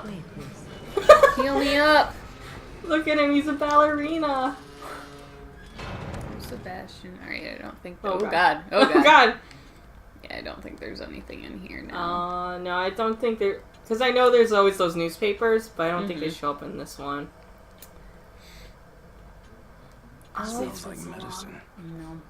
up! Heal me up! Look at him, he's a ballerina. Sebastian. Alright, I don't think... Oh, God. God. Oh, God. Oh, God. Yeah, I don't think there's anything in here now. No, I don't think there... Because I know there's always those newspapers, but I don't think they Mm-hmm. show up in this one. Smells like medicine. No.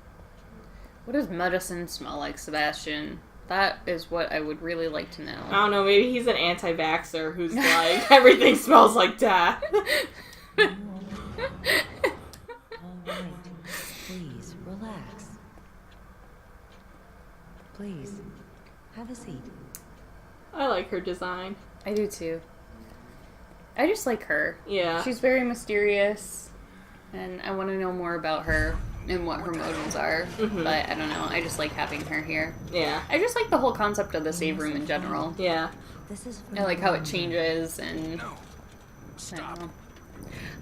What does medicine smell like, Sebastian? That is what I would really like to know. I don't know, maybe he's an anti-vaxxer who's like, everything smells like death. All right. Please, relax. Please, have a seat. I like her design. I do too. I just like her. Yeah. She's very mysterious, and I want to know more about her and what her motives are. Mhm. But I don't know. I just like having her here. Yeah. I just like the whole concept of the save room in general. Yeah. This is I like how it changes, and No. I Stop. don't know.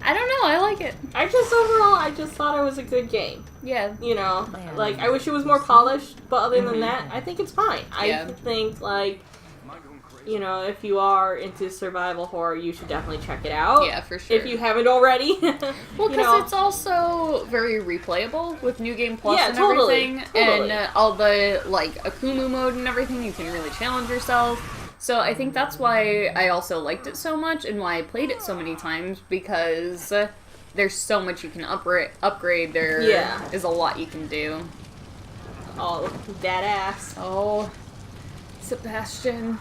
I don't know. I like it. I just thought it was a good game. Yeah. You know, like, I wish it was more polished, but other than that, I think it's fine. Yeah. I think, like, Am I going crazy? you know, if you are into survival horror, you should definitely check it out. Yeah, for sure. If you haven't already. Well, You because know, it's also very replayable with New Game Plus Yeah, and totally, everything. totally. And all the, like, Akumu mode and everything, you can really challenge yourself. So I think that's why I also liked it so much and why I played it so many times, because there's so much you can upgrade. There Yeah. is a lot you can do. oh, that ass. Oh, Sebastian.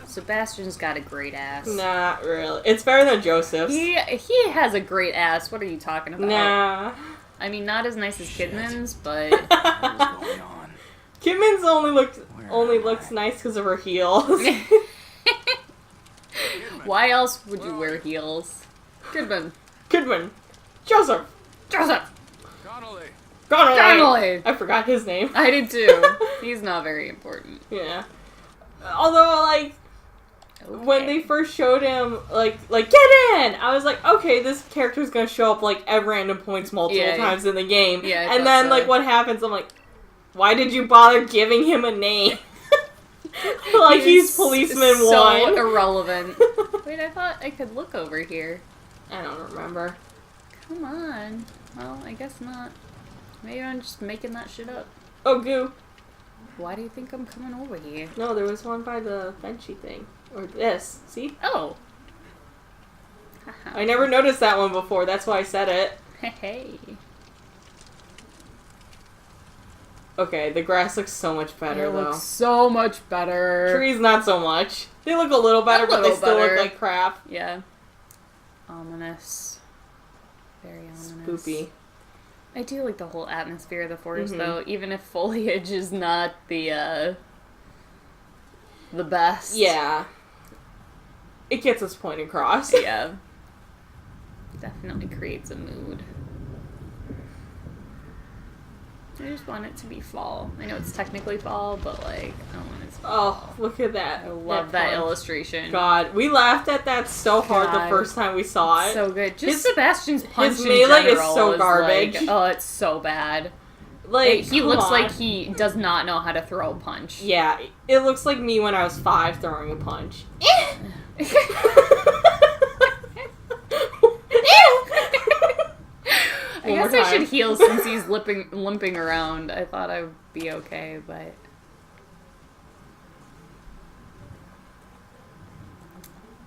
Sebastian's got a great ass. Not really. It's better than Joseph's. He has a great ass. What are you talking about? Nah. I mean, not as nice as Kidman's, but... What's going on? Kimmon's only looks nice because of her heels. Why else would you wear heels? Kidman. Kidman. Joseph. Joseph! Connolly. Connolly. I forgot his name. I did too. He's not very important. Yeah. Although, like, when Okay. they first showed him, like, get in! I was like, okay, this character's gonna show up, like, at random points multiple Yeah. times in the game. Yeah, I and thought then, so. like, what happens, I'm like, why did you bother giving him a name? Like, he's policeman so one. irrelevant. Wait, I thought I could look over here. I don't remember. Come on. Well, I guess not. Maybe I'm just making that shit up. Oh, goo. Why do you think I'm coming over here? No, there was one by the benchy thing. Or this. See? Oh. I never noticed that one before. That's why I said it. Hey. Okay, the grass looks so much better, It though. looks so much better. Trees, not so much. They look a little better, but they little still better. look like crap. Yeah. Ominous. Very ominous. Spoopy. I do like the whole atmosphere of the forest, Mhm. though, even if foliage is not the best. Yeah. It gets its point across. Yeah. Definitely creates a mood. I just want it to be fall. I know it's technically fall, but, like, I want it to be Oh, look at that. I love that punch. illustration. God, we laughed at that so hard God. the first time we saw it. So good. Just His- Sebastian's punch his in melee is general so garbage. Like, oh, it's so bad. Like, He come looks on. like he does not know how to throw a punch. Yeah, it looks like me when I was 5 throwing a punch. I One guess more I should time. heal since he's limping around. I thought I would be okay, but...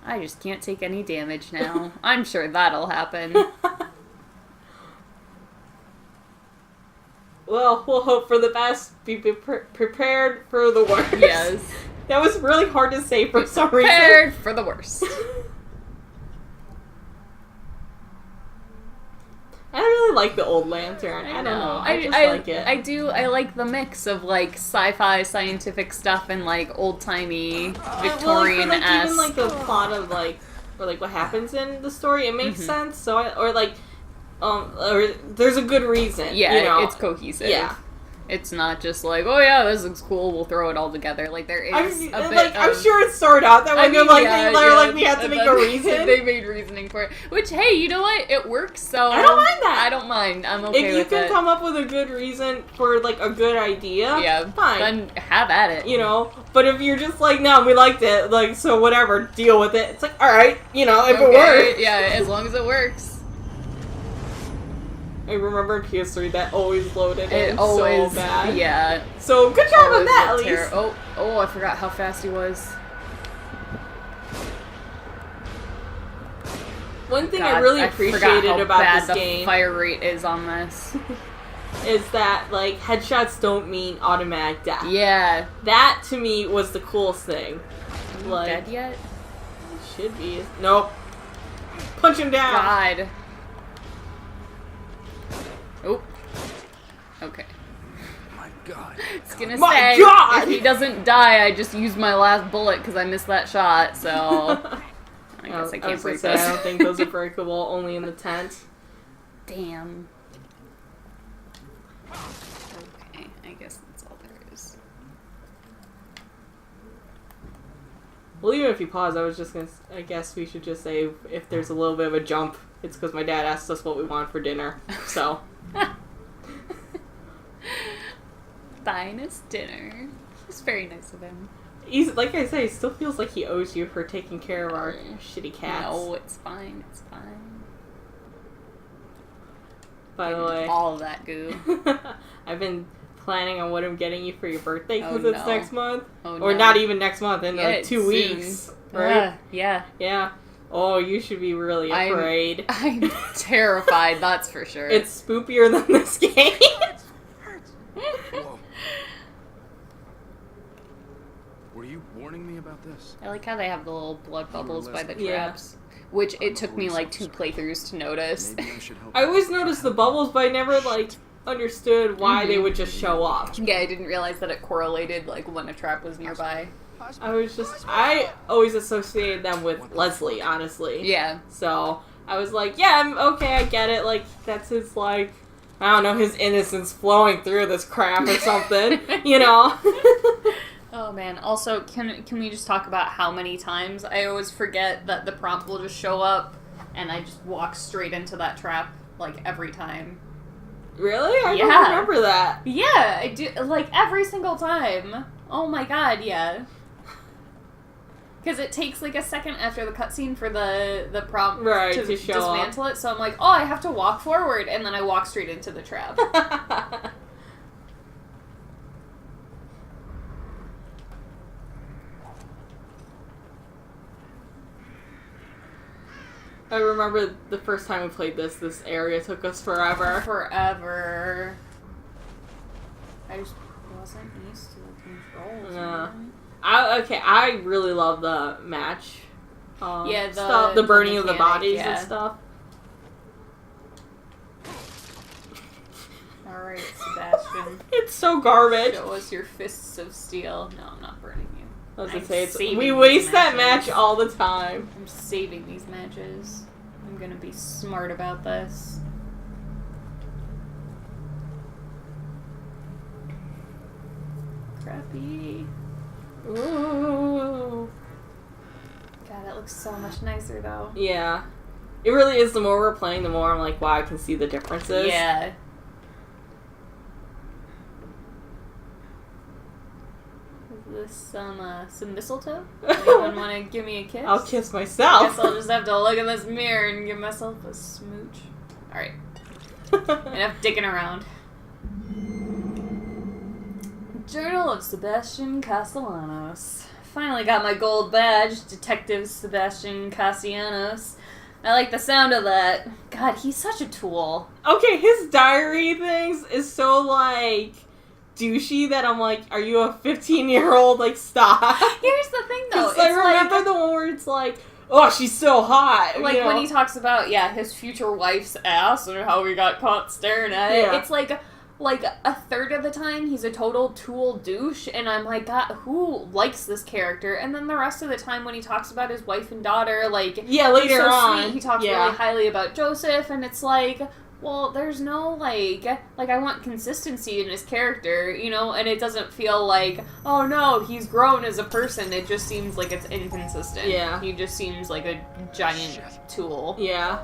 I just can't take any damage now. I'm sure that'll happen. Well, we'll hope for the best. Be prepared for the worst. Yes. That was really hard to say for some reason. Prepared for the worst. I don't really like the old lantern. I don't know. I just like it. I like the mix of, like, sci-fi, scientific stuff and, like, old-timey, Victorian-esque. Well, like, even, like, the plot of, like, or, like, what happens in the story, it makes sense. So, or, like, or there's a good reason. Yeah, you know? it's cohesive. Yeah. It's not just like, oh yeah, this looks cool, we'll throw it all together. Like, there is a bit I'm of... sure it started out that way. They're like, they're like, we have to and make then a reason. They made reasoning for it. Which, hey, you know what? It works, so... I don't mind that. I don't mind. I'm okay If you with can it. come up with a good reason for, like, a good idea, Yeah, fine. then have at it. You know? But if you're just like, no, we liked it, like, so whatever, deal with it. It's like, alright, you know, if it works. Yeah, as long as it works. I remember in PS3 that always loaded It in always... so bad. Yeah. So, good job on Always that, at looked least. Oh, I forgot how fast he was. One thing God, I really forgot appreciated how about bad this the game fire rate is on this. is that, like, headshots don't mean automatic death. Yeah. That, to me, was the coolest thing. Are you Like, dead yet? should be. Nope. Punch him down. God. Oh. Okay. My God. I was gonna My say, God! if he doesn't die, I just used my last bullet because I missed that shot, so... I guess I can't was gonna break say, this. I don't think those are breakable, only in the tent. Damn. Okay, I guess that's all there is. Well, even if you pause, I guess we should just say if there's a little bit of a jump, it's because my dad asked us what we want for dinner, so. Buying us dinner. It's very nice of him. He's, like I say, he still feels like he owes you for taking care of our shitty cats. No, it's fine, it's fine. By the way. All of that goo. I've been planning on what I'm getting you for your birthday because Oh, it's no. next month. Oh, Or no. not even next month, in Yeah, like it's 2 soon. weeks. Right? Yeah. Yeah. Oh, you should be really afraid. I'm terrified, that's for sure. It's spookier than this game. Whoa. Were you warning me about this? I like how they have the little blood bubbles by the Yeah. traps. Which it took me like 2 playthroughs to notice. Maybe I should help. I always noticed the bubbles, but I never, like, understood why they would just show up. Yeah, I didn't realize that it correlated like when a trap was nearby. I always associated them with Leslie, honestly. Yeah. So, I was like, yeah, okay, I get it. Like, that's his, like, I don't know, his innocence flowing through this crap or something, you know? Oh man. Also, can we just talk about how many times I always forget that the prompt will just show up and I just walk straight into that trap like every time. Really? I Yeah. don't remember that. Yeah, I do like every single time. Oh my god, yeah. Because it takes like a second after the cutscene for the prompt Right, to to show dismantle it, so I'm like, oh, I have to walk forward, and then I walk straight into the trap. I remember the first time we played this area took us forever. Forever. I just wasn't used to the controls. Yeah. man. I really love the match. Yeah, stuff, the burning of the mechanic, bodies yeah. and stuff. Alright, Sebastian. It's so garbage. Show us your fists of steel. No, I'm not burning you. I was gonna I'm say, saving we these waste that matches. match all the time. I'm saving these matches. I'm gonna be smart about this. Crappy. Ooh. God, that looks so much nicer though. Yeah. It really is. The more we're playing, the more I'm like, wow, I can see the differences. Yeah. Is this some mistletoe? Anyone want to give me a kiss? I'll kiss I myself. guess I'll just have to look in this mirror and give myself a smooch. Alright. Enough dicking around. Journal of Sebastian Castellanos. Finally got my gold badge, Detective Sebastian Castellanos. I like the sound of that. God, he's such a tool. Okay, his diary things is so, like, douchey that I'm like, are you a 15-year-old? Like, stop. Here's the thing, though. Because I remember the one where it's like, oh, she's so hot. Like, you know? when he talks about, his future wife's ass and how we got caught staring at it. Yeah. It's like a third of the time he's a total tool douche, and I'm like, God, who likes this character? And then the rest of the time when he talks about his wife and daughter, like, Yeah, later he's so on. sweet. He talks yeah. really highly about Joseph, and it's like, Well, there's no, like, I want consistency in his character, you know, and it doesn't feel like, oh no, he's grown as a person. It just seems like it's inconsistent. Yeah. He just seems like a giant tool. Yeah.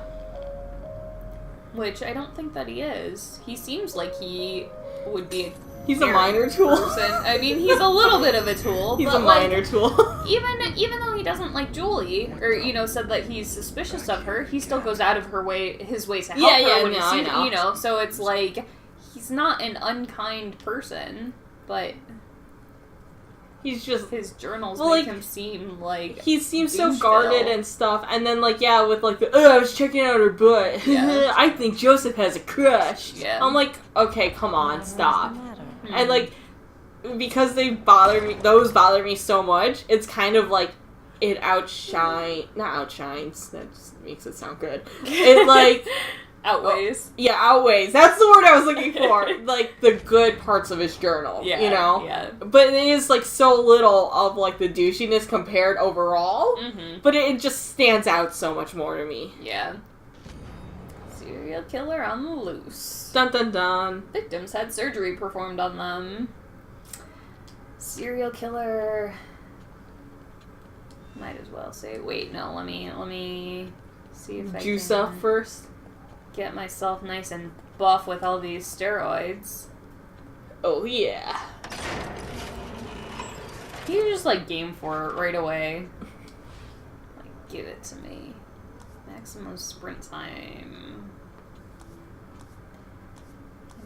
Which I don't think that he is. He seems like he would be a He's a minor tool. person. I mean, he's a little bit of a tool. He's but, a minor tool. even though he doesn't like Julie, or you know, said that he's suspicious of her, he still goes out of his way to help her when he sees, I know. you know. So it's like he's not an unkind person, but He's just his journals Well, make like, him seem like he seems so douche guarded bill. and stuff, and then like with like the I was checking out her butt. Yeah. I think Joseph has a crush. Yeah. I'm like, okay, come on, What's stop. the matter? And like because those bother me so much, it's kind of like it not outshines, that just makes it sound good. It like outweighs. outweighs. That's the word I was looking for. Like the good parts of his journal, Yeah, you know? yeah. But it is like so little of like the douchiness compared overall. Mm-hmm. But it just stands out so much more to me. Yeah. Serial killer on the loose. Dun dun dun. Victims had surgery performed on them. Serial killer. Might as well say. Wait, no. Let me see if I Juice can up first. get myself nice and buff with all these steroids. Oh yeah. You just like game for it right away. Like, give it to me. Maximum sprint time.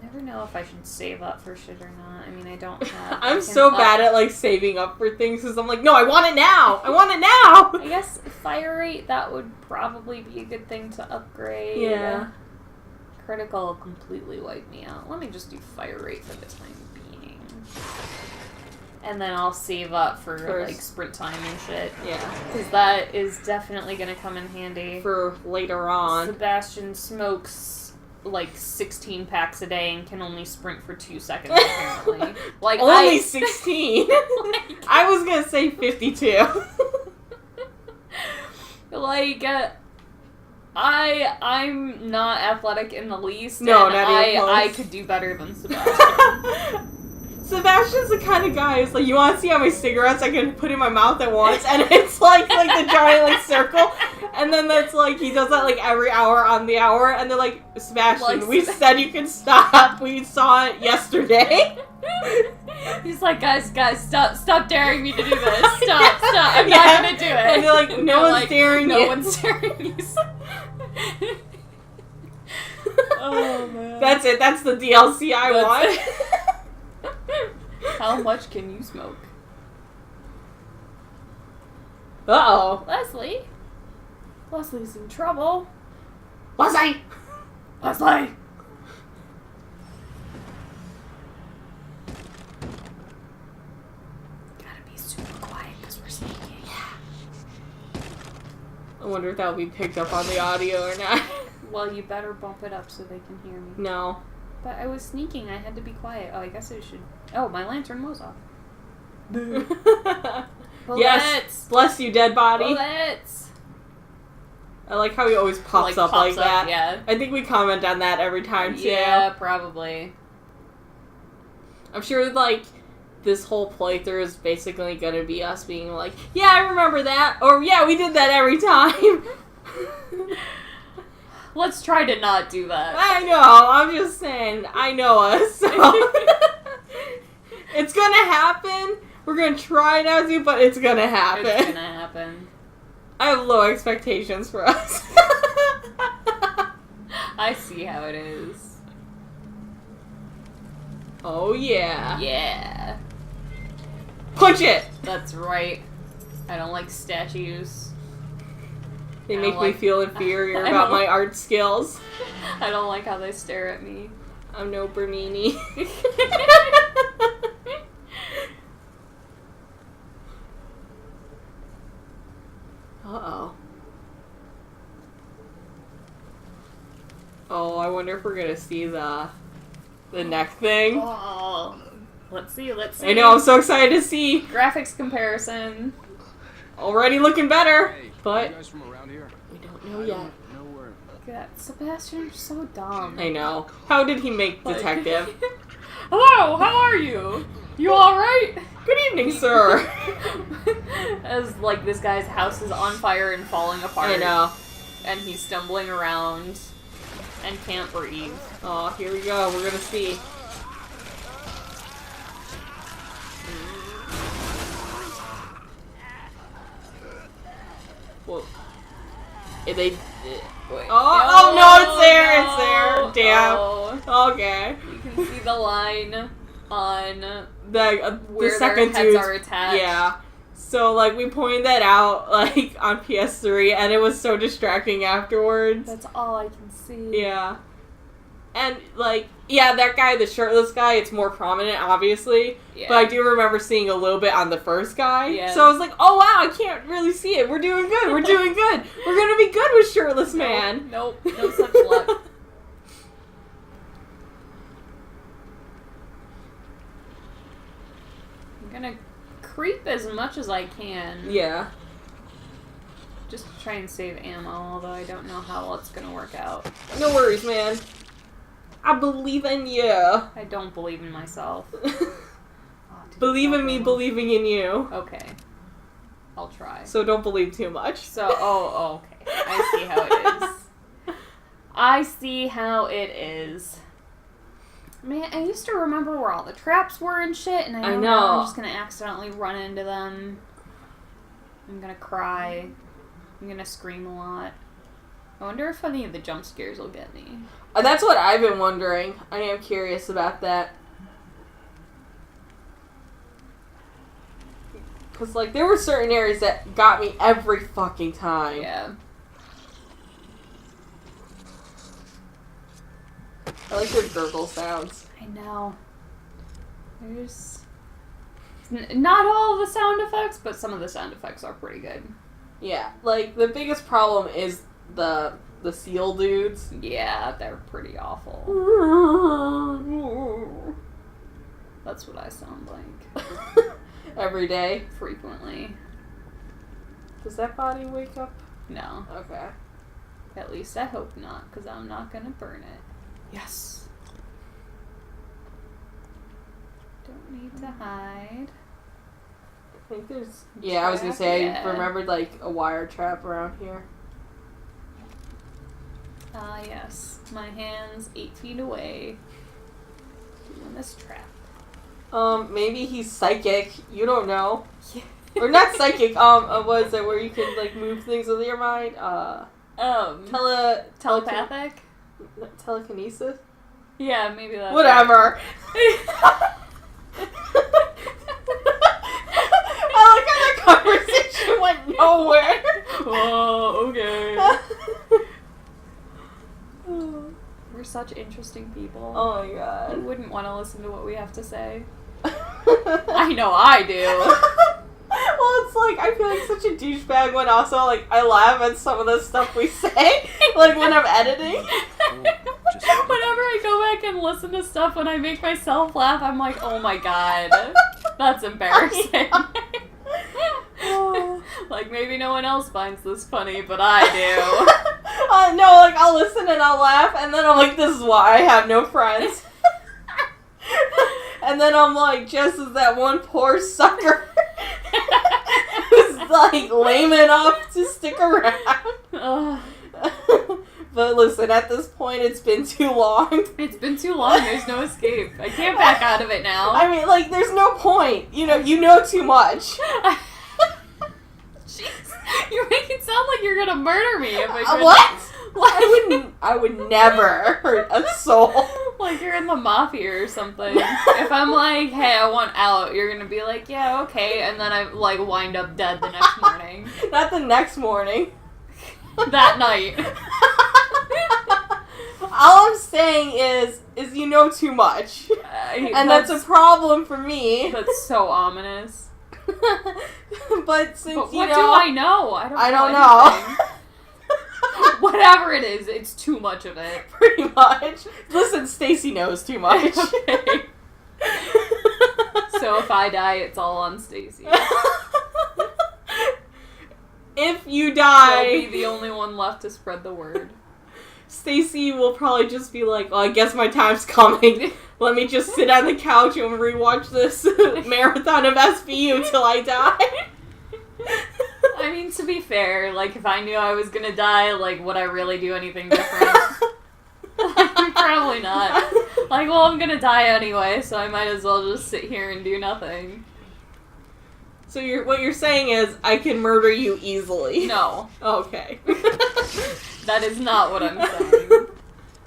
I never know if I should save up for shit or not. I mean, I don't have. I I'm can so up- bad at like saving up for things because I'm like, no, I want it now. I want it now. I guess fire rate, that would probably be a good thing to upgrade. Yeah. Critical will completely wipe me out. Let me just do fire rate for the time being. And then I'll save up for First. like sprint time and shit. Yeah. Because that is definitely going to come in handy. For later on. Sebastian smokes like 16 packs a day and can only sprint for 2 seconds apparently. Like Only 16. Like- I was gonna say 52. Like, I'm not athletic in the least. No, and not even close. I could do better than Sebastian. Sebastian's the kind of guy who's like, you want to see how many cigarettes I can put in my mouth at once? And it's like the giant like circle. And then that's like, he does that like every hour on the hour. And they're like, Sebastian, Like, we said you can stop. We saw it yesterday. He's like, guys, stop daring me to do this. Stop, I'm Yeah. not gonna do it. And they're like, no They're one's daring no you. one's daring you. Oh man. That's it. That's the DLC I want. How much can you smoke? Uh-oh. Leslie's in trouble. Leslie! Leslie! Gotta be super quiet because we're sneaking. I wonder if that'll be picked up on the audio or not. Well, you better bump it up so they can hear me. No. But I was sneaking. I had to be quiet. Oh, I guess I should. Oh, my lantern was off. Yes. Bless you, dead body. Bullets! I like how he always pops up like that. Yeah. I think we comment on that every time, too. Yeah, probably. I'm sure, like, this whole playthrough is basically gonna be us being like, yeah, I remember that, or yeah, we did that every time. Let's try to not do that. I know, I'm just saying, I know us, so. It's gonna happen. We're gonna try not to, but it's gonna happen. It's gonna happen. I have low expectations for us. I see how it is. Oh, yeah. Yeah. Punch it! That's right. I don't like statues. They I make don't me like- feel inferior I about don't- my art skills. I don't like how they stare at me. I'm no Bernini. Uh-oh. Oh, I wonder if we're gonna see the neck thing. Oh. Let's see. I know, I'm so excited to see. Graphics comparison. Already looking better. Hey, But you guys from around here? here? We don't know I yet. don't know where. God, Sebastian, you're so dumb. I know. How did he make Like- detective? Hello, how are you? You alright? Good evening, sir. As, like, this guy's house is on fire and falling apart. I know. And he's stumbling around and can't breathe. Oh, here we go. We're gonna see. Well, wait. Oh, no, it's there. It's there. Damn. Oh. Okay. You can see the line on The where second their heads dude's- are attached. Yeah. So, like, we pointed that out, like, on PS3, and it was so distracting afterwards. That's all I can see. Yeah. And, like, yeah, that guy, the shirtless guy, it's more prominent, obviously. Yeah. But I do remember seeing a little bit on the first guy. Yeah. So I was like, oh, wow, I can't really see it. We're doing good. We're doing good. We're gonna be good with shirtless man. Nope. No such luck. I'm gonna creep as much as I can. Yeah. Just to try and save ammo, although I don't know how well it's gonna work out. No worries, man. I believe in you. I don't believe in myself. Oh, dude, Believe in okay. me, believing in you. Okay. I'll try. So don't believe too much. So, okay. I see how it is. I see how it is. Man, I used to remember where all the traps were and shit, and I know, now I'm just gonna accidentally run into them. I'm gonna cry. I'm gonna scream a lot. I wonder if any of the jump scares will get me. That's what I've been wondering. I am curious about that. Because, like, there were certain areas that got me every fucking time. Yeah. I like their gurgle sounds. I know. There's... not all of the sound effects, but some of the sound effects are pretty good. Yeah, like, the biggest problem is the seal dudes. Yeah, they're pretty awful. That's what I sound like. Every day. Frequently. Does that body wake up? No. Okay. At least I hope not, because I'm not gonna burn it. Yes. Don't need to hide. I think there's... Yeah, I was gonna say, Yeah. I remembered, like, a wire trap around here. Ah, yes. My hand's 8 feet away. Doing this trap. Maybe he's psychic. You don't know. Yeah. Or not psychic, what is it, where you can, like, move things with your mind? Telepathic? Telekinesis? Yeah, maybe that's Whatever. I like how that conversation went nowhere. Oh, okay. We're such interesting people. Oh my Who god. wouldn't want to listen to what we have to say? I know I do. Well, it's like, I feel like such a douchebag when also, like, I laugh at some of the stuff we say, like, when I'm editing. Whenever I go back and listen to stuff when I make myself laugh, I'm like, oh my god, that's embarrassing. Like, maybe no one else finds this funny, but I do. No, like, I'll listen and I'll laugh, and then I'm like, this is why I have no friends. And then I'm like, just as that one poor sucker who's, like, lame enough to stick around. But listen, at this point, it's been too long. It's been too long, there's no escape. I can't back out of it now. I mean, like, there's no point. You know too much. Jeez, you're making it sound like you're gonna murder me if I try What? Like, I would never hurt a soul. like you're in the mafia or something. If I'm like, hey, I want out, you're gonna be like, yeah, okay, and then I, like, wind up dead the next morning. Not the next morning. That night. All I'm saying is you know too much. And that's a problem for me. That's so ominous. But since But you what know... do I know? I don't know. anything. Whatever it is, it's too much of it. Pretty much. Listen, Stacy knows too much. Okay. So if I die, it's all on Stacy. if you She'll die, be the only one left to spread the word. Stacy will probably just be like, well, I guess my time's coming. Let me just sit on the couch and rewatch this marathon of SVU till I die. I mean, to be fair, like, if I knew I was gonna die, like, would I really do anything different? Probably not. Like, well, I'm gonna die anyway, so I might as well just sit here and do nothing. So what you're saying is, I can murder you easily. No. Okay. That is not what I'm saying.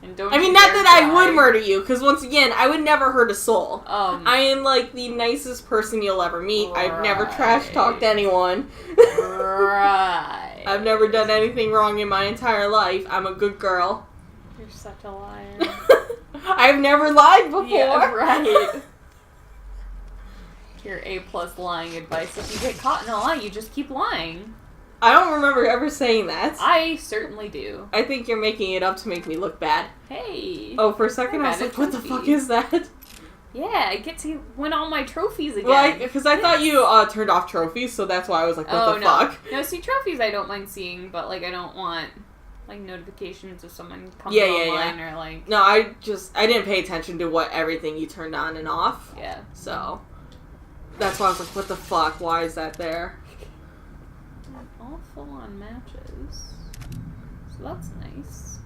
And don't I mean, you not dare that I try. would murder you, because once again, I would never hurt a soul. I am, like, the nicest person you'll ever meet. I've never trash-talked anyone. Right. I've never done anything wrong in my entire life. I'm a good girl. You're such a liar. I've never lied before. Yeah, right. Your A+ lying advice. If you get caught in a lie, you just keep lying. I don't remember ever saying that. I certainly do. I think you're making it up to make me look bad. Hey. Oh, for a second I was got a like, what the trophy. fuck is that? Yeah, I get to win all my trophies again. Well, because I thought you turned off trophies, so that's why I was like, what the no. fuck? No, see, trophies I don't mind seeing, but, like, I don't want, like, notifications of someone coming Yeah, online or, like... No, I didn't pay attention to what everything you turned on and off. Yeah. So, that's why I was like, what the fuck? Why is that there? All full-on matches. So that's nice.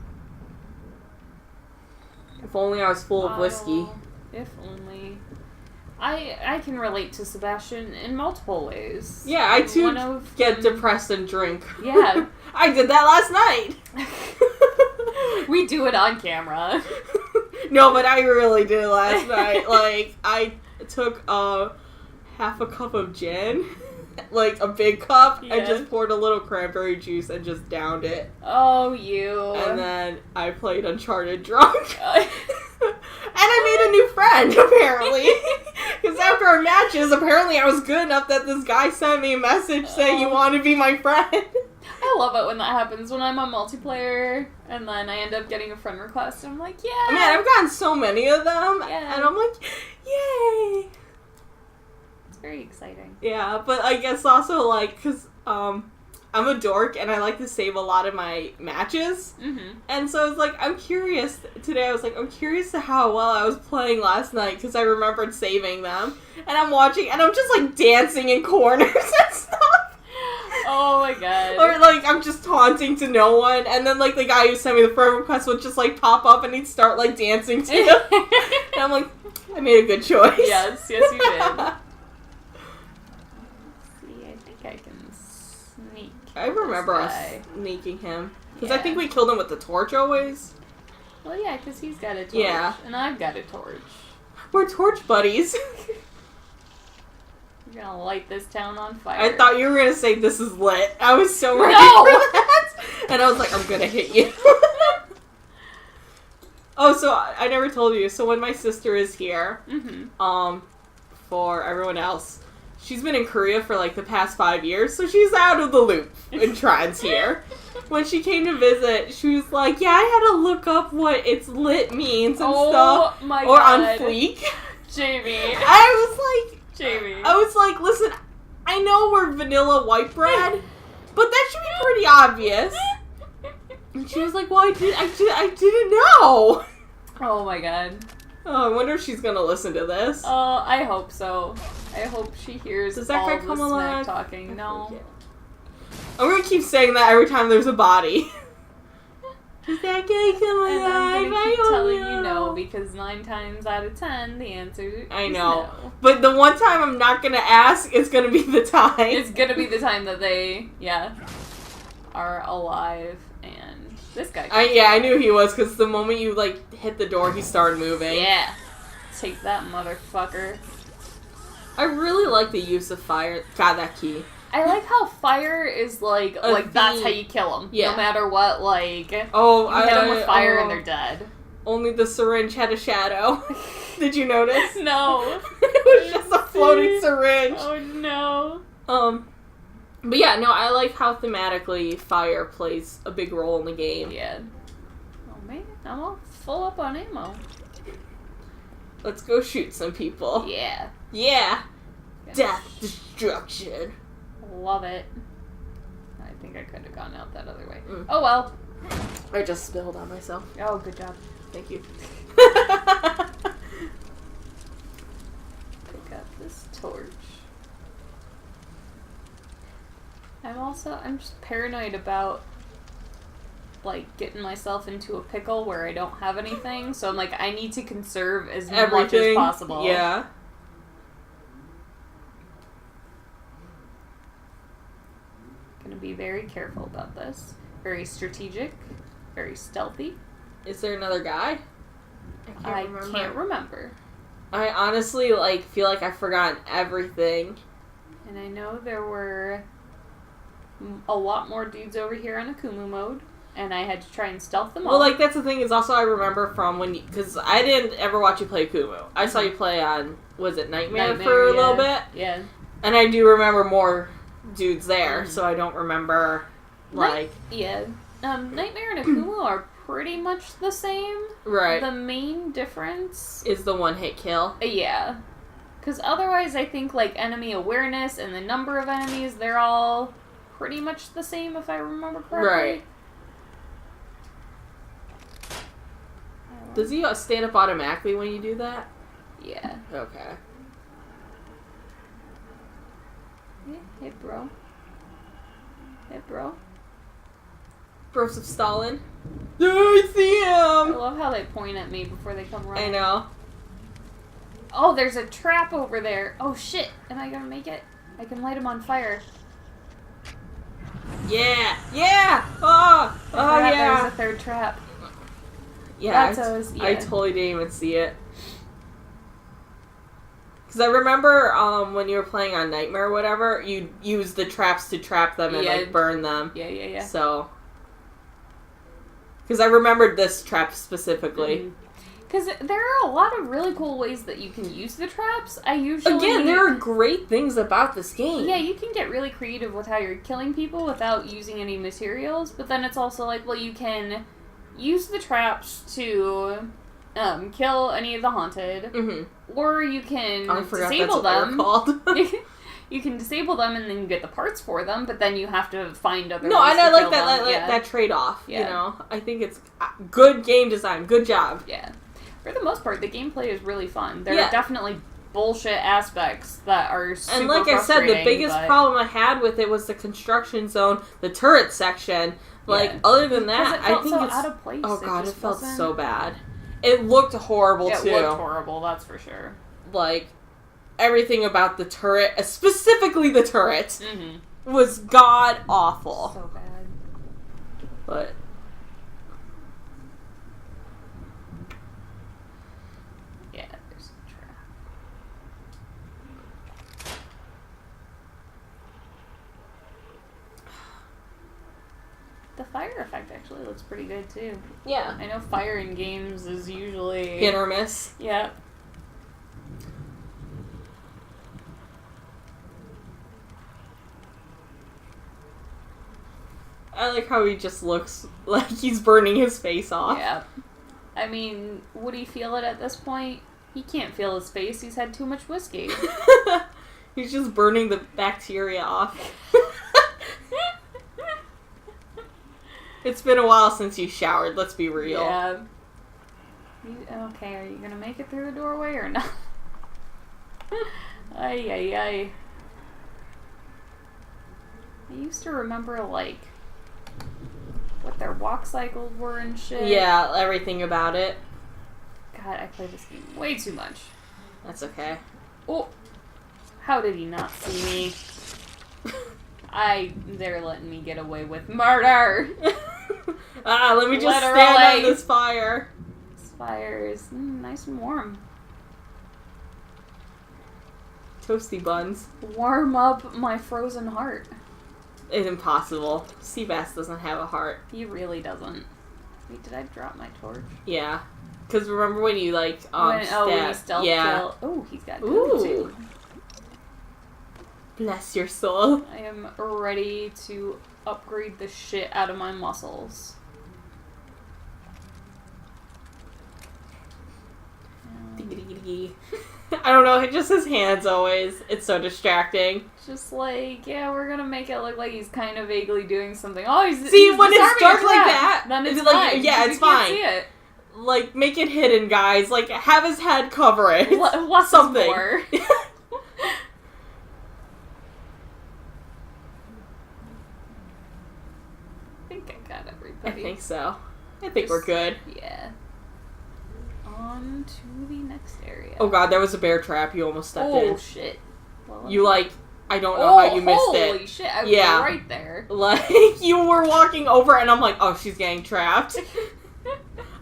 If only I was full of whiskey. Bottle. If only. I can relate to Sebastian in multiple ways. Yeah, I too One of get them- depressed and drink. Yeah. I did that last night. We do it on camera. No, but I really did last night. Like, I took half a cup of gin, like a big cup, Yeah. and just poured a little cranberry juice and just downed it. Oh, you. And then I played Uncharted drunk. And I made a new friend, apparently. Because after our matches, apparently I was good enough that this guy sent me a message saying, you want to be my friend? I love it when that happens, when I'm on multiplayer, and then I end up getting a friend request, and I'm like, yeah! Man, I've gotten so many of them, Yeah. and I'm like, yay! It's very exciting. Yeah, but I guess also, like, because, I'm a dork, and I like to save a lot of my matches, Mm-hmm. and so it's like, I'm curious, today I was like, I'm curious to how well I was playing last night, because I remembered saving them, and I'm watching, and I'm just, like, dancing in corners and stuff. Oh my god. Or, like, I'm just taunting to no one, and then, like, the guy who sent me the friend request would just, like, pop up, and he'd start, like, dancing too. And I'm like, I made a good choice. Yes, you did. See, I think I can sneak. I remember this us guy. sneaking him. Because Yeah. I think we killed him with the torch always. Well, yeah, because he's got a torch. Yeah. And I've got a torch. We're torch buddies. We're gonna light this town on fire. I thought you were going to say this is lit. I was so ready No! for that. And I was like, I'm going to hit you. Oh, so I never told you. So when my sister is here, Mm-hmm. for everyone else, she's been in Korea for like the past 5 years, so she's out of the loop in trans here. When she came to visit, she was like, yeah, I had to look up what it's lit means and stuff. Oh my Or god. on fleek. Jamie. I was like, listen, I know we're vanilla white bread, but that should be pretty obvious. And she was like, well, I didn't know. Oh my god. Oh, I wonder if she's gonna listen to this. I hope so. I hope she hears Does that all guy the come smack alive? talking. No. I'm gonna keep saying that every time there's a body. Does that guy come And alive? I'm gonna keep I don't telling know. you no, because 9 times out of 10, the answer I is know. no. But the one time I'm not gonna ask, it's gonna be the time. It's gonna be the time that they, are alive, and this guy. I knew he was, because the moment you, like, hit the door, he started moving. Yeah. Take that, motherfucker. I really like the use of fire. God, that key. I like how fire is like that's theme. how you kill them. Yeah. No matter what, like, Oh, you hit them with fire and they're dead. Only the syringe had a shadow. Did you notice? No. It was just a floating syringe. Oh no. But yeah, no, I like how thematically fire plays a big role in the game. Yeah. Oh man, I'm all full up on ammo. Let's go shoot some people. Yeah. Yeah. Yeah. Death, destruction. Love it. I think I could have gone out that other way. Mm. Oh well. I just spilled on myself. Oh, good job. Thank you. Pick up this torch. I'm just paranoid about, like, getting myself into a pickle where I don't have anything, so I'm like, I need to conserve as much as possible. Yeah. Gonna be very careful about this. Very strategic, very stealthy. Is there another guy? I can't remember. I honestly, like, feel like I've forgotten everything. And I know there were a lot more dudes over here on Akumu mode, and I had to try and stealth them all. Well, like, that's the thing is also I remember from when you... Because I didn't ever watch you play Akumu. I saw you play on, was it Nightmare for a little bit? Yeah. And I do remember more dudes there, so I don't remember, like... Nightmare and Akumu are pretty much the same. Right. The main difference... is the one-hit kill. Yeah. Because otherwise I think, like, enemy awareness and the number of enemies, they're all pretty much the same, if I remember correctly. Right. Does he stand up automatically when you do that? Yeah. Okay. Yeah, hey, bro. Hey, bro. Bros of Stalin. I see I him! love how they point at me before they come running. I know. Oh, there's a trap over there. Oh, shit. Am I gonna make it? I can light him on fire. Yeah! Yeah! Oh! Oh, yeah! There's a third trap. Yeah, That's always, I yeah. totally didn't even see it. Because I remember when you were playing on Nightmare or whatever, you used the traps to trap them and, like, burn them. Yeah. So... Because I remembered this trap specifically. Because there are a lot of really cool ways that you can use the traps. Again, there are great things about this game. Yeah, you can get really creative with how you're killing people without using any materials, but then it's also like, well, you can use the traps to kill any of the haunted, or you can disable them. You can disable them and then you get the parts for them, but then you have to find other ways and I to like kill that, them. that trade-off, Yeah. you know? I think it's good game design. Good job. Yeah. For the most part, the gameplay is really fun. There Yeah. are definitely bullshit aspects that are super And like I said, the biggest problem I had with it was the construction zone, the turret section. Like, other than that, it felt I think so it's... out of place. Oh god, it felt wasn't... so bad. It looked horrible, too. It looked horrible, that's for sure. Like, everything about the turret, specifically the turret, was god-awful. So bad. But... Yeah, there's a trap. The fire effect actually looks pretty good, too. Yeah. I know fire in games is usually... Hit or miss. Yeah. I like how he just looks like he's burning his face off. Yeah. I mean, would he feel it at this point? He can't feel his face. He's had too much whiskey. He's just burning the bacteria off. It's been a while since you showered, let's be real. Yeah. Okay, are you gonna make it through the doorway or not? Ay. I used to remember, like, what their walk cycles were and shit. Yeah, everything about it. God, I play this game way too much. That's okay. Oh, how did he not see me? They're letting me get away with murder. Let me just stand on this fire. This fire is nice and warm. Toasty buns. Warm up my frozen heart. It's impossible. Seabass doesn't have a heart. He really doesn't. Wait, did I drop my torch? Yeah. Because remember when you, like, when you stealth kill. Oh, he's got good too. Bless your soul. I am ready to upgrade the shit out of my muscles. Diggity. Kitty. I don't know, just his hands always. It's so distracting. Just like, yeah, we're gonna make it look like he's kind of vaguely doing something. Oh, he's See, he's when it's disarming dark a like trap. that, Then it's like, fine. yeah, because it's you can't fine. See it. Like, make it hidden, guys. Like, have his head cover it. Less Something. is more. I think I got I everybody. think so. I think we're good. Yeah. On to the next area. Oh god, there was a bear trap. You almost stepped Oh in. shit. Well, You, like, I don't know how you missed it. Holy shit, I was Yeah. right there. Like, you were walking over and I'm like, oh, she's getting trapped.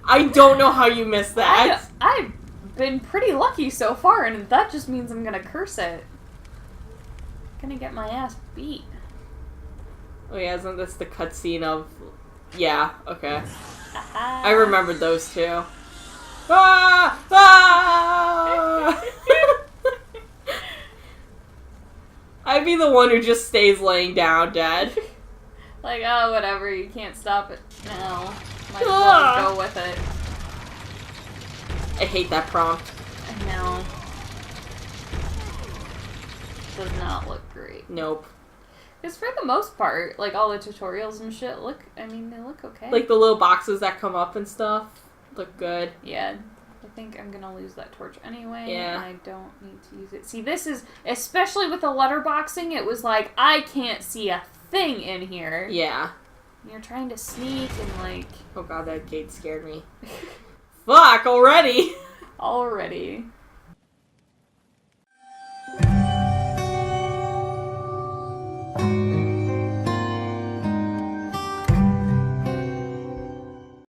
I don't know how you missed that. I've been pretty lucky so far, and that just means I'm gonna curse it. Gonna get my ass beat. Oh yeah, isn't this the cutscene of... Yeah, okay. Aha. I remembered those two. Ah! Ah! I'd be the one who just stays laying down dead. Like, oh, whatever, you can't stop it now. Might as well go with it. I hate that prompt. I know. Does not look great. Nope. Because for the most part, like, all the tutorials and shit look, I mean, they look okay. Like the little boxes that come up and stuff look good. Yeah. I think I'm gonna lose that torch anyway. Yeah. And I don't need to use it. See, this is, especially with the letterboxing, it was like, I can't see a thing in here. Yeah. You're trying to sneak and, like... Oh god, that gate scared me. Fuck, already! Already.